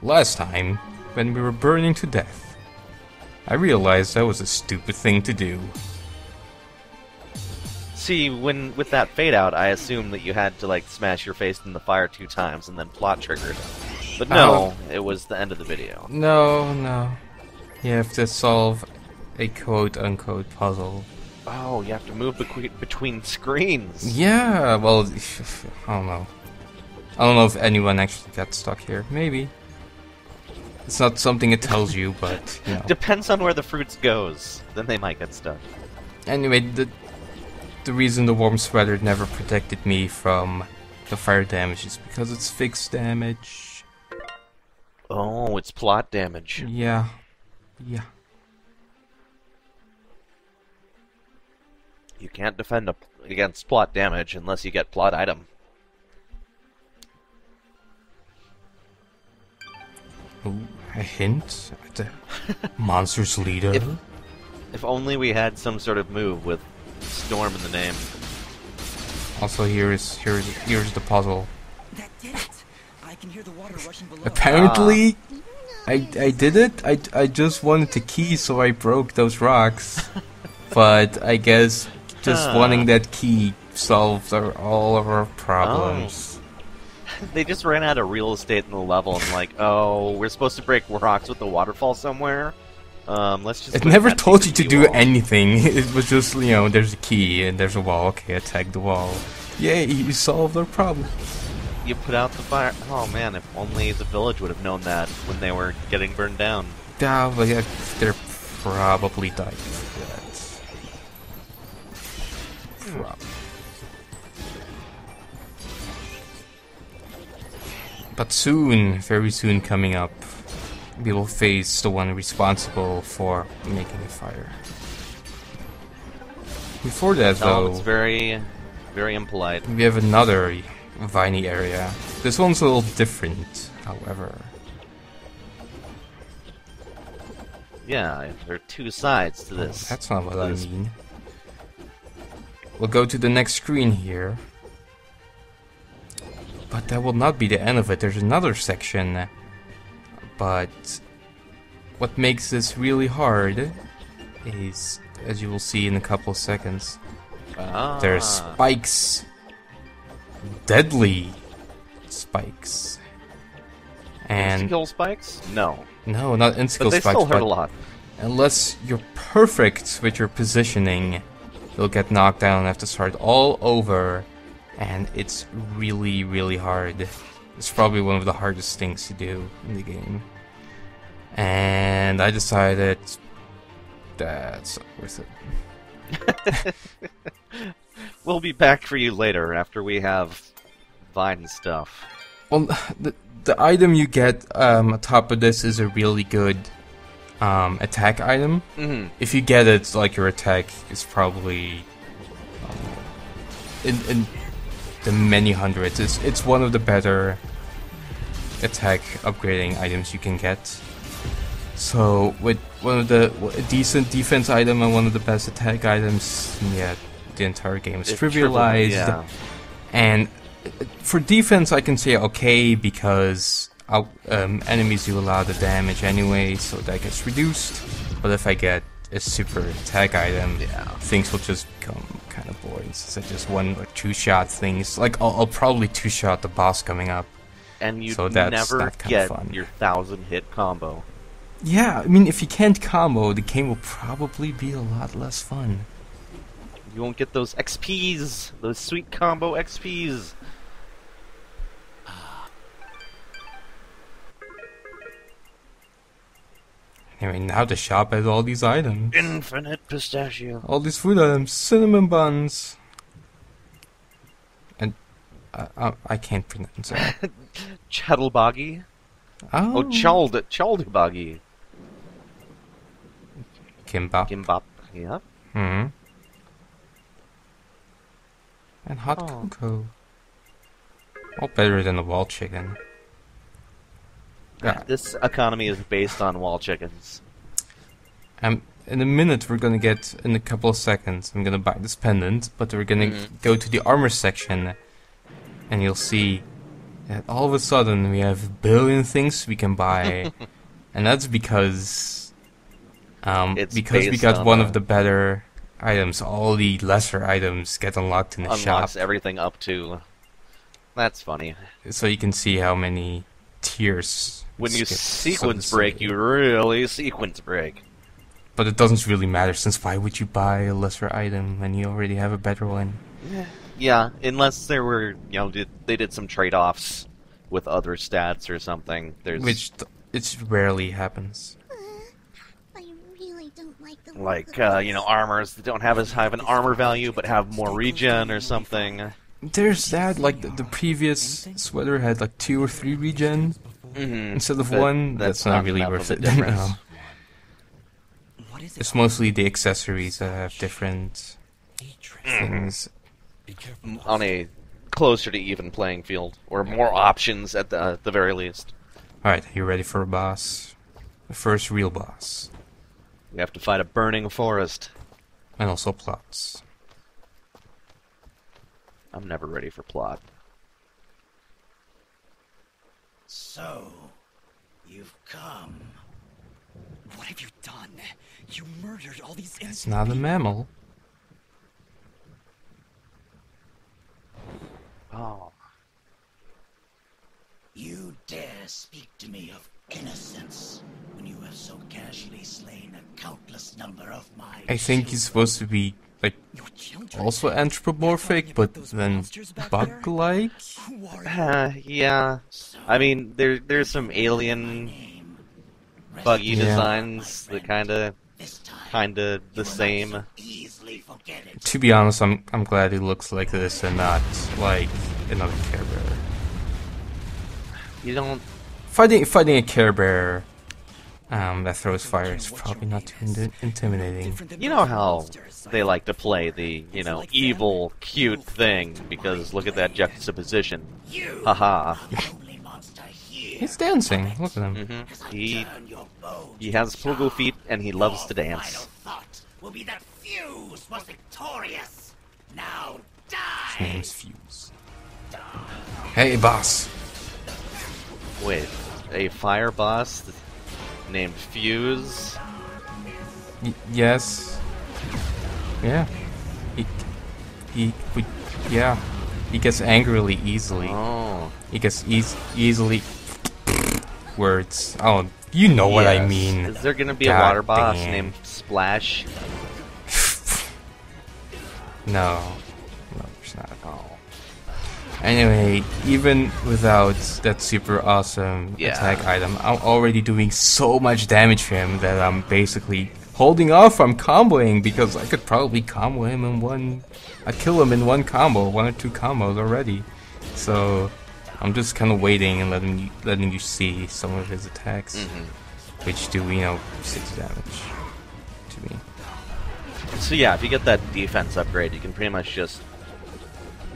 Last time, when we were burning to death, I realized that was a stupid thing to do. See, with that fade out, I assumed that you had to like smash your face in the fire 2 times and then plot triggered. But no, it was the end of the video. No. You have to solve a quote-unquote puzzle. Oh, you have to move between screens. Yeah, well, I don't know. I don't know if anyone actually got stuck here. Maybe. It's not something it tells you, but, you know. Depends on where the fruits goes. Then they might get stuck. Anyway, the reason the warm sweater never protected me from the fire damage is because it's fixed damage. Oh, it's plot damage. Yeah. You can't defend against plot damage unless you get plot item. Ooh, a hint at the monster's leader. If only we had some sort of move with Storm in the name. Also, here's the puzzle. That did it. I can hear the water rushing below. Apparently, I did it. I just wanted the key, so I broke those rocks. But I guess just wanting that key solved all of our problems. They just ran out of real estate in the level and like, oh, we're supposed to break rocks with the waterfall somewhere. Let's just. It never told you to do anything. It was just, you know, there's a key and there's a wall. Okay, attack the wall. Yay, you solved our problem. You put out the fire. Oh man, if only the village would have known that when they were getting burned down. Yeah, but yeah, they're probably died for that. But soon, very soon coming up, we will face the one responsible for making a fire. Before that, though, it's very, very impolite. we have another viney area. This one's a little different, however. Yeah, there are 2 sides to this. Oh, that's not what I mean. We'll go to the next screen here. But that will not be the end of it. There's another section. But what makes this really hard is, as you will see in a couple of seconds, there's spikes. Deadly spikes. And skill spikes? No. No, not in skill But they spikes. still hurt a lot. Unless you're perfect with your positioning, you'll get knocked down and have to start all over. And it's really, really hard. It's probably one of the hardest things to do in the game. And I decided that's not worth it. We'll be back for you later after we have Vine stuff. Well, the item you get on top of this is a really good attack item. Mm-hmm. If you get it, like, your attack is probably in the many hundreds. It's one of the better attack upgrading items you can get. So with one of the a decent defense item and one of the best attack items, yeah, the entire game is trivialized. Yeah. And for defense, I can say okay because enemies do a lot of damage anyway, so that gets reduced. But if I get a super attack item, things will just become kind of boring. Since I just 1 or 2 shot things. Like I'll probably 2-shot the boss coming up, and you so never get your 1000-hit combo. Yeah, I mean, if you can't combo, the game will probably be a lot less fun. You won't get those XPs, those sweet combo XPs. Anyway, now the shop has all these items. Infinite pistachio. All these food items, cinnamon buns. And I can't pronounce it. Chattelboggy. Oh, Chaldeboggy. Kimbap. Gimbap. Yeah. Hmm. And hot cocoa. All better than the wall chicken. Yeah. This economy is based on wall chickens. In a minute, we're gonna get, in a couple of seconds, I'm gonna buy this pendant, but we're gonna go to the armor section, and you'll see And all of a sudden, we have a billion things we can buy, and that's because we based got on one of the better items. All the lesser items get unlocked in the shop, unlocks everything up to. That's funny. so you can see how many tiers. When you skip, sequence so to break, say. you really sequence break. But it doesn't really matter, since why would you buy a lesser item when you already have a better one? Yeah, unless there were, they did some trade-offs with other stats or something. There's It rarely happens. I really don't like the like armors that don't have as high of an armor value but have more regen or something. There's that, like the previous sweater had like 2 or 3 regen instead of But 1. that's That's not not really enough worth of it. a difference. No. What is it? It's mostly the accessories that have different things. On a closer to even playing field, or more options at the very least. Alright, you ready for a boss? The first real boss. We have to fight a burning forest. And also plots. I'm never ready for plot. So, you've come. What have you done? You murdered all these innocent It's not a people. mammal. Oh. You dare speak to me of innocence when you have so casually slain a countless number of my I think he's supposed to be like Your children. also anthropomorphic, but then bug-like. Who are you? Yeah. I mean, there's some alien buggy Yeah. designs that kinda the same. easily forget it. To be honest, I'm glad he looks like this and not like another Care Bear. You don't. Fighting a Care Bear that throws fire is probably not too intimidating. You know how they like to play the evil, cute thing because look at that juxtaposition. Haha. Only monster here. He's dancing. Look at him. Turn your bones. He has pogo feet and he loves to Final dance. thought will be that Fuse was victorious. Now His die. name's Fuse. Hey, boss. Wait, a fire boss named Fuse? Yes. Yeah. Yeah. He gets angrily easily. Oh. He gets easily. Words. Oh, you know what I Yes. mean. Is there gonna be a God water boss damn. named Splash? No. No, there's not. Anyway, even without that super awesome Yeah. attack item, I'm already doing so much damage to him that I'm basically holding off from comboing because I could probably combo him in one. I kill him in one combo, 1 or 2 combos already. So I'm just kind of waiting and letting you see some of his attacks, which do 6 damage to me. So yeah, if you get that defense upgrade, you can pretty much just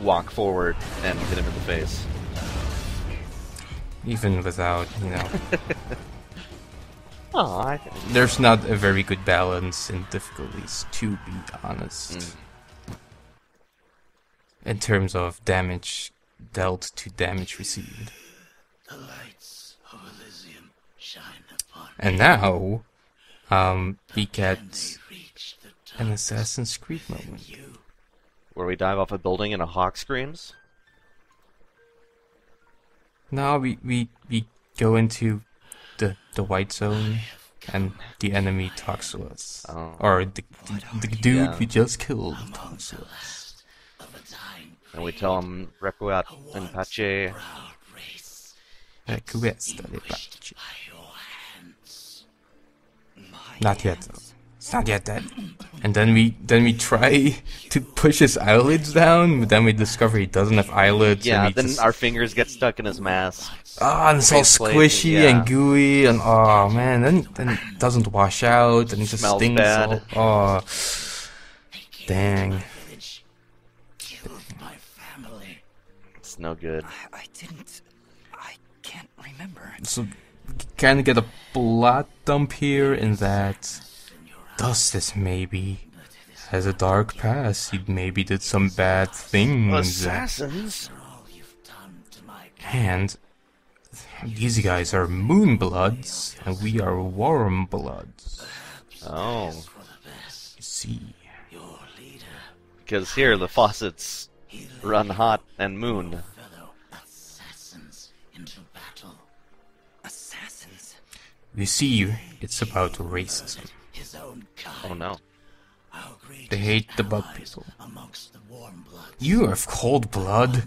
walk forward and hit him in the face. Even without, Oh, there's not a very good balance in difficulties, to be honest. In terms of damage dealt to damage received. The lights of Elysian shine upon And now, we get reach the top an Assassin's Creed moment. where we dive off a building and a hawk screams? Now we go into the white zone, and the enemy talks to us. Oh. Or the dude Yeah. we just killed talks to us. of a time And we tell him, Requiat in pace. proud race Requiescat in pace. by your hands. Not yet, though. It's not yet dead. And then we try to push his eyelids down, but then we discover he doesn't have eyelids. Yeah, and then just, our fingers get stuck in his mask. and it's all faceplate, squishy yeah. and gooey, and oh man, then it doesn't wash out, and it just Smells stings. bad. Oh, dang. Village killed my family. It's no good. I didn't. I can't remember. So kind of get a plot dump here in that Dustis maybe has a dark past. He maybe did some bad things. Assassins? All you've done to my And these guys are Moonbloods, and we are Warmbloods. Oh. You see. Because here the faucets run hot and moon. Fellow assassins into battle. Assassins? You see, it's about racism. His own kind. Oh no. How great They his hate the bug allies people. amongst the warm bloods. You have cold blood.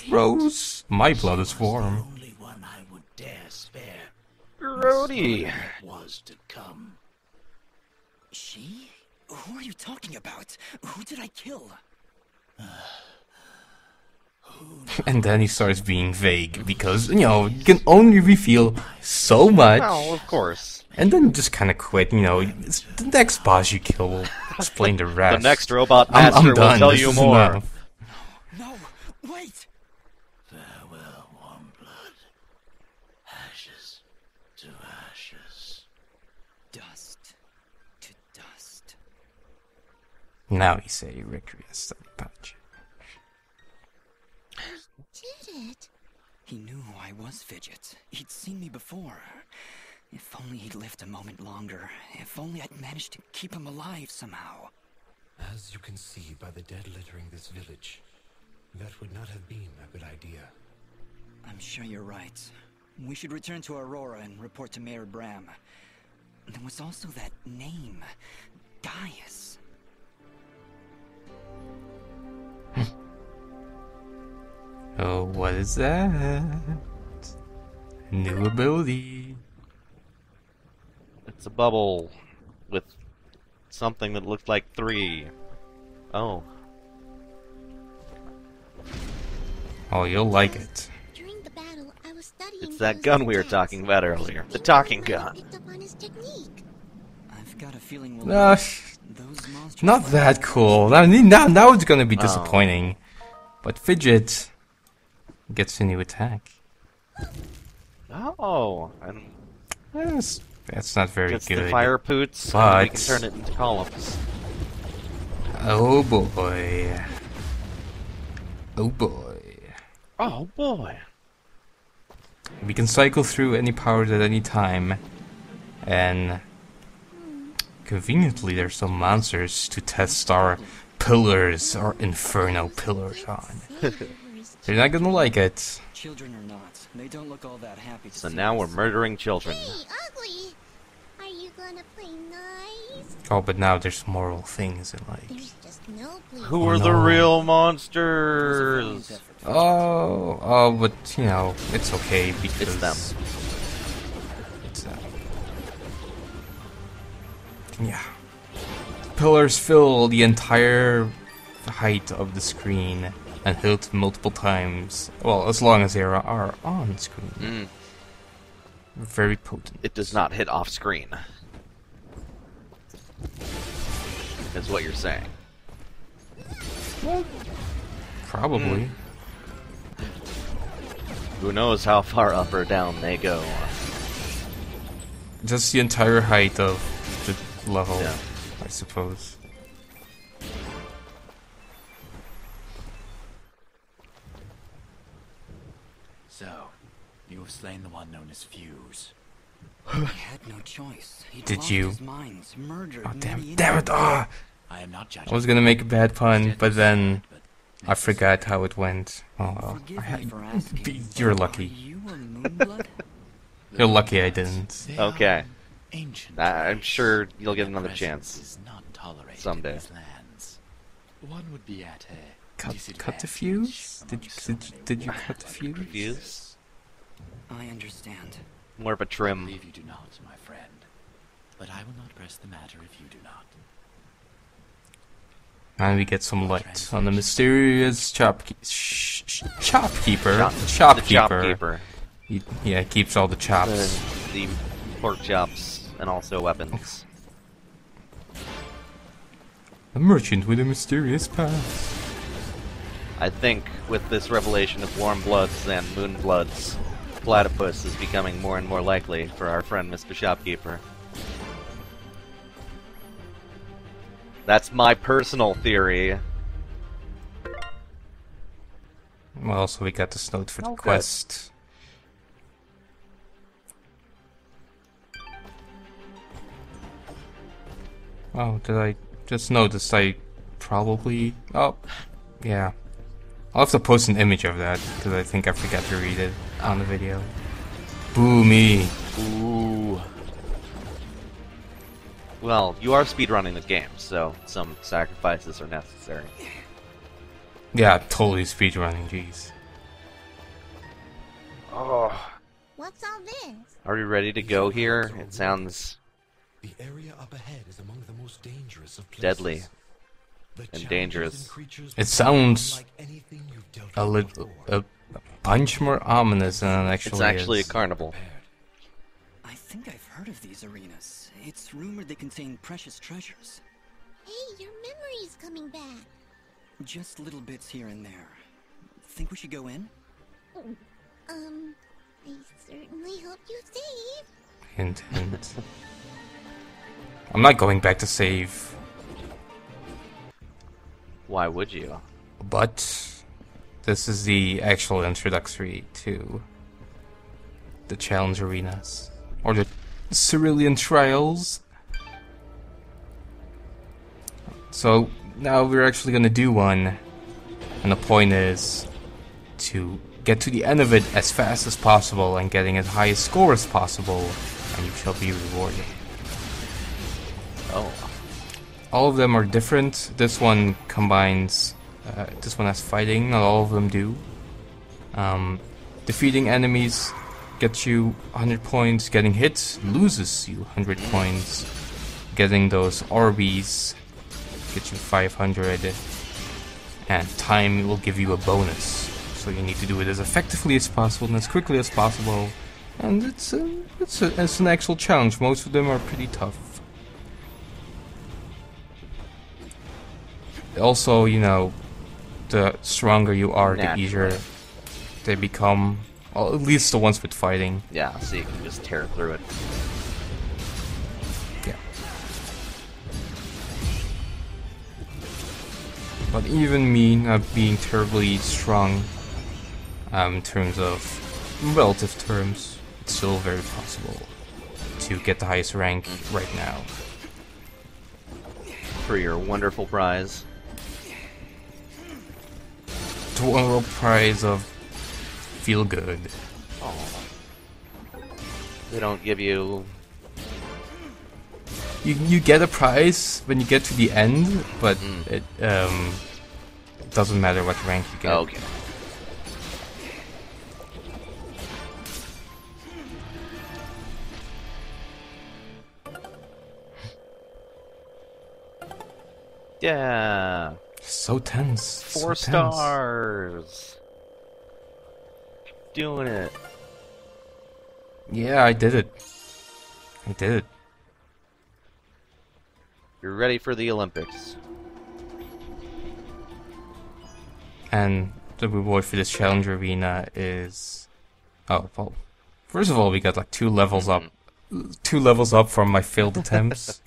Gross. My blood is warm. The only one I would dare spare. Grody. That was to come. She? Who are you talking about? Who did I kill? And then he starts being vague because, you know, you can only reveal so much. Well, of course. And then just kind of quit, you know. It's the next boss you kill will explain the rest. The next robot I'm master will done. tell This you is more. enough. No, wait! Farewell, warm blood. Ashes to ashes. Dust to dust. Now you say regrets that patch. Did it? He knew who I was, Fidget. He'd seen me before. If only he'd lived a moment longer. If only I'd managed to keep him alive somehow. As you can see by the dead littering this village, that would not have been a good idea. I'm sure you're right. We should return to Aurora and report to Mayor Bram. There was also that name, Gaius. Oh, what is that? New ability. It's a bubble with something that looks like 3. Oh. Oh, you'll like it. During the battle, I was studying. It's that those gun we were attacks. talking about earlier. The And talking I gun. picked up on his technique. I've got a feeling we'll those monsters. Not that cool. Now it's gonna be disappointing. But Fidget gets a new attack. Oh. And Yes, that's not very gets good. the fire poots, and we can But- turn it into columns. Oh boy. Oh boy. Oh boy. We can cycle through any powers at any time. And conveniently there's some monsters to test our pillars, our inferno pillars on. They're not gonna like it. Children or not, they don't look all that happy to So see now we're us. murdering children. Hey, ugly! Are you gonna play nice? Oh, but now there's moral things in life. There's just no please. Who are the no. real It was a valiant monsters? effort. Oh, but you know, it's okay because It's them. It's them. Yeah. Pillars fill the entire height of the screen and hit multiple times. Well, as long as they are on screen. Mm, Very potent. it does not hit off screen. Is what you're saying. Probably. Who knows how far up or down they go. Just the entire height of the level, Yeah. I suppose. So, you have slain the one known as Fuse. He had no choice. He'd Did lost you? his minds, murdered Oh, many damn it! Ah! I am not judging. I was gonna make a bad pun, Death but is then sad, but I forgot how it went. Oh well. Forgive me for asking. You're Are lucky. you a Moonblood? You're lucky I didn't. They Okay. are ancient I'm race. sure you'll get Their another presence chance. is not tolerated Someday. in these lands. One would be at a Cut the disadvantage fuse? Did amongst you so many did you warlike cut the fuse? creatures. Fuse? I understand. More of a I trim. believe you do not, my friend. But I will not press the matter if you do not. And we get some light on the mysterious shopkeeper. The Shopkeeper. shopkeeper. He keeps all the chops. The pork chops and also weapons. A merchant with a mysterious past. I think with this revelation of warm bloods and moon bloods, platypus is becoming more and more likely for our friend Mr. Shopkeeper. That's my personal theory. Well, so we got this note for the Oh, good. quest. Oh, did I just notice I probably... Oh, yeah. I'll have to post an image of that, because I think I forgot to read it on the video. Boo me. Ooh. Well, you are speedrunning the game, so some sacrifices are necessary. Yeah, totally speedrunning, jeez. Oh. What's all this? Are we ready to go here? It sounds The area up ahead is among the most dangerous of places. deadly. The and challenges dangerous. and creatures It sounds unlike anything you've dealt a with little, before. a bunch more ominous than it actually It's actually a is. carnival. I think I've heard of these arenas. It's rumored they contain precious treasures. Hey, your memory's coming back. Just little bits here and there. Think we should go in? I certainly hope you save. Hint, hint. I'm not going back to save, Why would you? but this is the actual introductory to the challenge arenas. Or the Cerulean Trials. So now we're actually gonna do one, and the point is to get to the end of it as fast as possible and getting as high a score as possible, and you shall be rewarded. Oh. All of them are different. This one combines, this one has fighting, not all of them do. Defeating enemies gets you 100 points, getting hit loses you 100 points, getting those Orbeez gets you 500, and time will give you a bonus. So you need to do it as effectively as possible and as quickly as possible, and it's an actual challenge. Most of them are pretty tough. Also, you know, the stronger you are, the easier Naturally. they become. Well, at least the ones with fighting. Yeah, so you can just tear through it. Yeah. But even me not being terribly strong, in terms of relative terms, it's still very possible to get the highest rank right now. For your wonderful prize. The world prize of feel good. They don't give you... You get a prize when you get to the end, but it doesn't matter what rank you get. Okay. Yeah. So tense. 4 so tense. stars. Doing it. Yeah, I did it. I did it. You're ready for the Olympics. And the reward for this challenge arena is... Oh, well, first of all, we got like 2 levels up. 2 levels up from my failed attempts.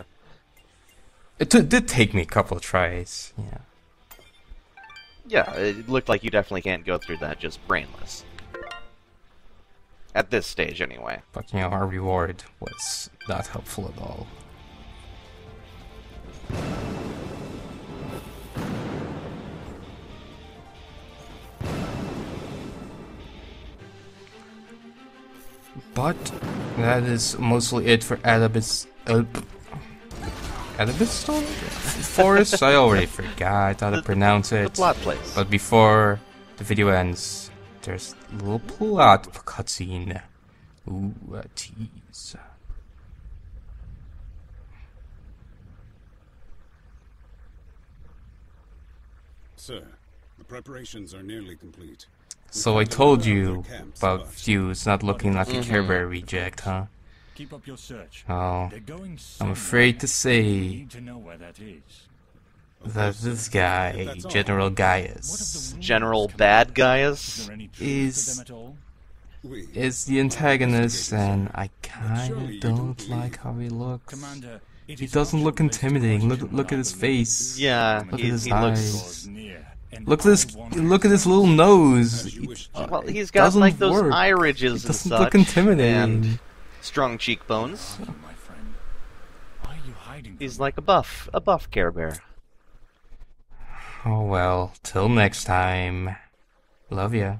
It did take me a couple of tries, yeah. Yeah, it looked like you definitely can't go through that just brainless. At this stage, anyway. But, you know, our reward was not helpful at all. But that is mostly it for Abadis. Abadis Storm? Forest? I already forgot how to pronounce The it. plot place. But before the video ends, there's a little plot cutscene. Ooh, a tease. Sir, the preparations are nearly complete. So I told you about Fuse not looking like a Care Bear reject, huh? Keep up your search. Oh, They're going I'm somewhere. afraid to We say need to know where that is. that this guy, General Gaius, General Bad Is Gaius? there any truth is- to them at all? We is the antagonist, and I kinda don't like how he looks. Commander, it He is doesn't our look privilege to intimidating. cross Look at his General face. Yeah, Look at he his looks... eyes. Draws near. And Look at this! I want Look at his little nose. As you wish. Well, he's got doesn't like those work. eye ridges It and doesn't such, look intimidating. and strong cheekbones. you, my friend. Why are you hiding He's from like a buff Care Bear. Oh well, till next time. Love ya.